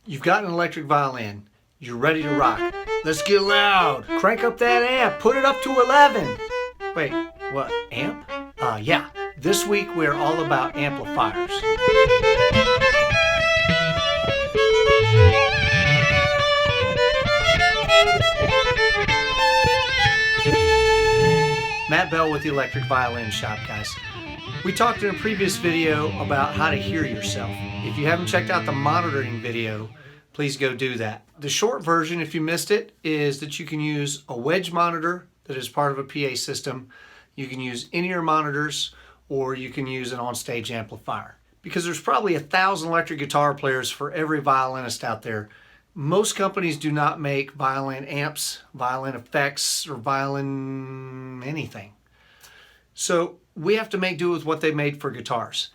You've got an electric violin. You're ready to rock. Let's get loud. Crank up that amp. Put it up to 11. Wait, what? Amp? Yeah. This week we're all about amplifiers. Matt Bell with the Electric Violin Shop, guys. We talked in a previous video about how to hear yourself. If you haven't checked out the monitoring video, please go do that. The short version, if you missed it, is that you can use a wedge monitor that is part of a PA system. You can use in-ear monitors, or you can use an onstage amplifier. Because there's probably 1,000 electric guitar players for every violinist out there. Most companies do not make violin amps, violin effects, or violin anything. So we have to make do with what they made for guitars.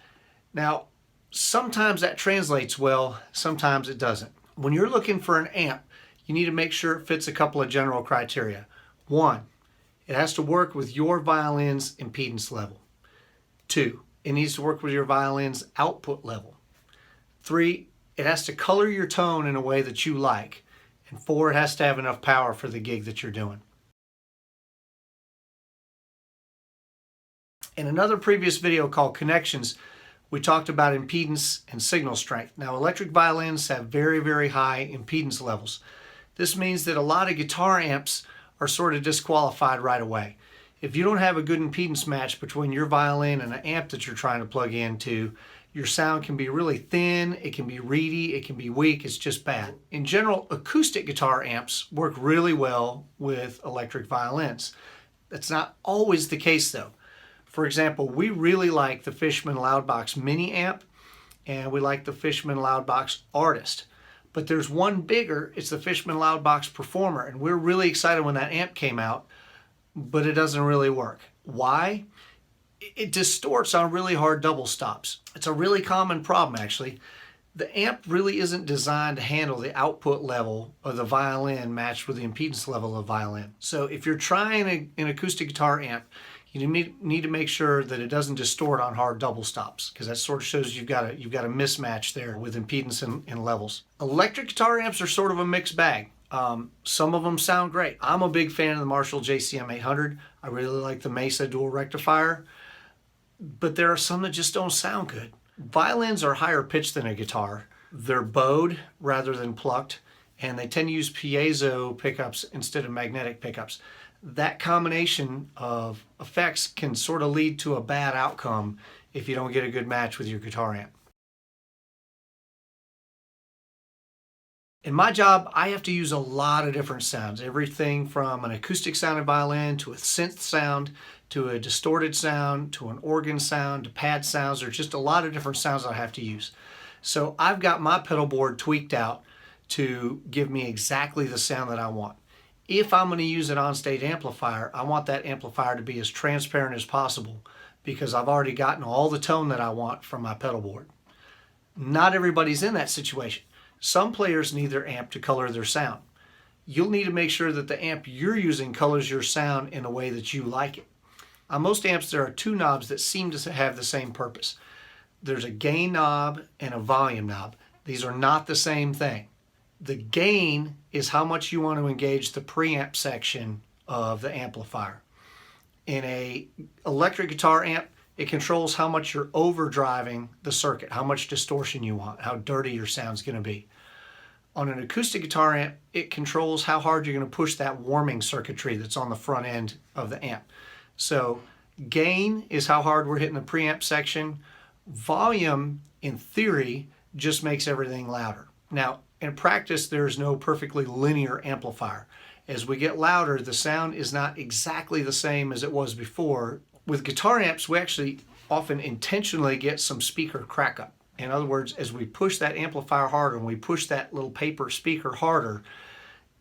Now, sometimes that translates well, sometimes it doesn't. When you're looking for an amp, you need to make sure it fits a couple of general criteria. One, it has to work with your violin's impedance level. Two, it needs to work with your violin's output level. Three, it has to color your tone in a way that you like. And four, it has to have enough power for the gig that you're doing. In another previous video called Connections, we talked about impedance and signal strength. Now, electric violins have very, very high impedance levels. This means that a lot of guitar amps are sort of disqualified right away. If you don't have a good impedance match between your violin and an amp that you're trying to plug into, your sound can be really thin, it can be reedy, it can be weak, it's just bad. In general, acoustic guitar amps work really well with electric violins. That's not always the case though. For example, we really like the Fishman Loudbox Mini Amp, and we like the Fishman Loudbox Artist. But there's one bigger, it's the Fishman Loudbox Performer, and we're really excited when that amp came out, but it doesn't really work. Why? It distorts on really hard double stops. It's a really common problem, actually. The amp really isn't designed to handle the output level of the violin matched with the impedance level of the violin. So if you're trying an acoustic guitar amp, you need to make sure that it doesn't distort on hard double stops, because that sort of shows you've got a mismatch there with impedance and levels. Electric guitar amps are sort of a mixed bag. Some of them sound great. I'm a big fan of the Marshall JCM 800. I really like the Mesa dual rectifier, but there are some that just don't sound good. Violins are higher pitched than a guitar. They're bowed rather than plucked, and they tend to use piezo pickups instead of magnetic pickups. That combination of effects can sort of lead to a bad outcome if you don't get a good match with your guitar amp. In my job, I have to use a lot of different sounds, everything from an acoustic sounding violin to a synth sound, to a distorted sound, to an organ sound, to pad sounds. There's just a lot of different sounds I have to use. So I've got my pedal board tweaked out to give me exactly the sound that I want. If I'm going to use an onstage amplifier, I want that amplifier to be as transparent as possible, because I've already gotten all the tone that I want from my pedal board. Not everybody's in that situation. Some players need their amp to color their sound. You'll need to make sure that the amp you're using colors your sound in a way that you like it. On most amps, there are two knobs that seem to have the same purpose. There's a gain knob and a volume knob. These are not the same thing. The gain is how much you want to engage the preamp section of the amplifier. In an electric guitar amp, it controls how much you're overdriving the circuit, how much distortion you want, how dirty your sound's going to be. On an acoustic guitar amp, it controls how hard you're going to push that warming circuitry that's on the front end of the amp. So gain is how hard we're hitting the preamp section. Volume, in theory, just makes everything louder. Now, in practice, there is no perfectly linear amplifier. As we get louder, the sound is not exactly the same as it was before. With guitar amps, we actually often intentionally get some speaker crack up. In other words, as we push that amplifier harder and we push that little paper speaker harder,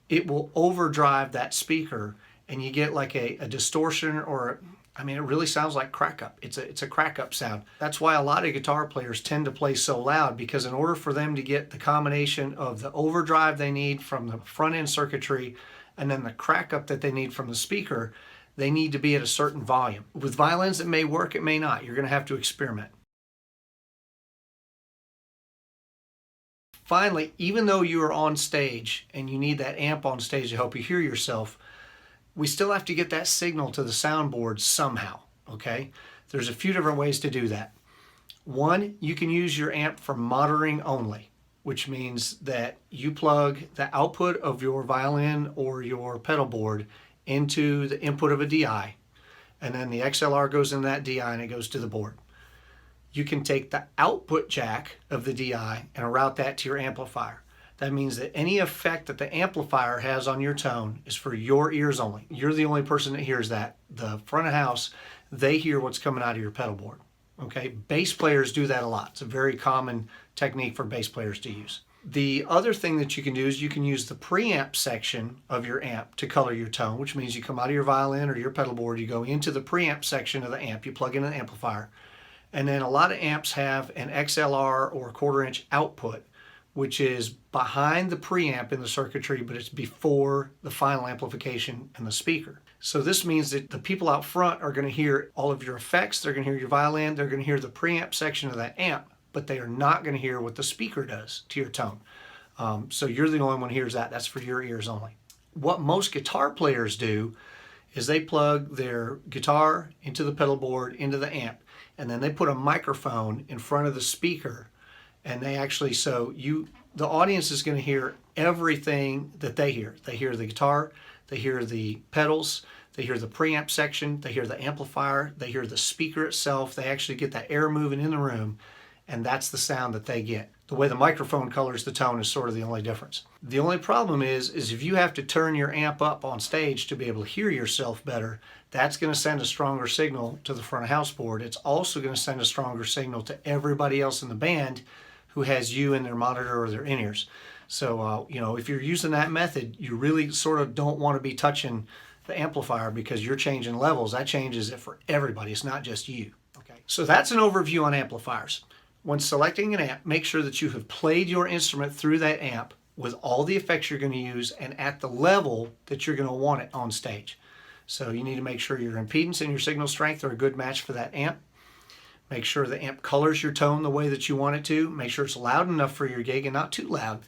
it will overdrive that speaker, and you get like a distortion, or it really sounds like crack up. It's a crack up sound. That's why a lot of guitar players tend to play so loud, because in order for them to get the combination of the overdrive they need from the front end circuitry and then the crack up that they need from the speaker, they need to be at a certain volume. With violins, it may work, it may not. You're going to have to experiment. Finally, even though you are on stage and you need that amp on stage to help you hear yourself, we still have to get that signal to the soundboard somehow, okay? There's a few different ways to do that. One, you can use your amp for monitoring only, which means that you plug the output of your violin or your pedal board into the input of a DI, and then the XLR goes in that DI and it goes to the board. You can take the output jack of the DI and route that to your amplifier. That means that any effect that the amplifier has on your tone is for your ears only. You're the only person that hears that. The front of house, they hear what's coming out of your pedal board. Okay, bass players do that a lot. It's a very common technique for bass players to use. The other thing that you can do is you can use the preamp section of your amp to color your tone, which means you come out of your violin or your pedal board, you go into the preamp section of the amp, you plug in an amplifier, and then a lot of amps have an XLR or 1/4 inch output, which is behind the preamp in the circuitry, but it's before the final amplification and the speaker. So this means that the people out front are going to hear all of your effects, they're going to hear your violin, they're going to hear the preamp section of that amp, but they are not going to hear what the speaker does to your tone. So you're the only one who hears that. That's for your ears only. What most guitar players do is they plug their guitar into the pedal board, into the amp, and then they put a microphone in front of the speaker, and they actually, the audience is going to hear everything that they hear. They hear the guitar, they hear the pedals, they hear the preamp section, they hear the amplifier, they hear the speaker itself. They actually get that air moving in the room, and that's the sound that they get. The way the microphone colors the tone is sort of the only difference. The only problem is if you have to turn your amp up on stage to be able to hear yourself better, that's going to send a stronger signal to the front of house board. It's also going to send a stronger signal to everybody else in the band who has you in their monitor or their in-ears. So, if you're using that method, you really sort of don't want to be touching the amplifier because you're changing levels. That changes it for everybody. It's not just you. Okay. So that's an overview on amplifiers. When selecting an amp, make sure that you have played your instrument through that amp with all the effects you're going to use and at the level that you're going to want it on stage. So you need to make sure your impedance and your signal strength are a good match for that amp. Make sure the amp colors your tone the way that you want it to. Make sure it's loud enough for your gig and not too loud.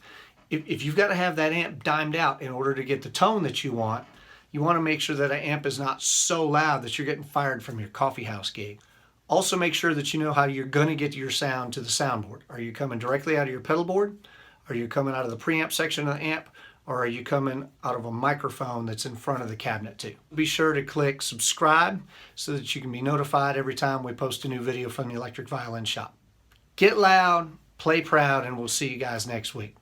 If you've got to have that amp dimed out in order to get the tone that you want to make sure that that amp is not so loud that you're getting fired from your coffee house gig. Also make sure that you know how you're going to get your sound to the soundboard. Are you coming directly out of your pedal board? Are you coming out of the preamp section of the amp? Or are you coming out of a microphone that's in front of the cabinet too? Be sure to click subscribe so that you can be notified every time we post a new video from the Electric Violin Shop. Get loud, play proud, and we'll see you guys next week.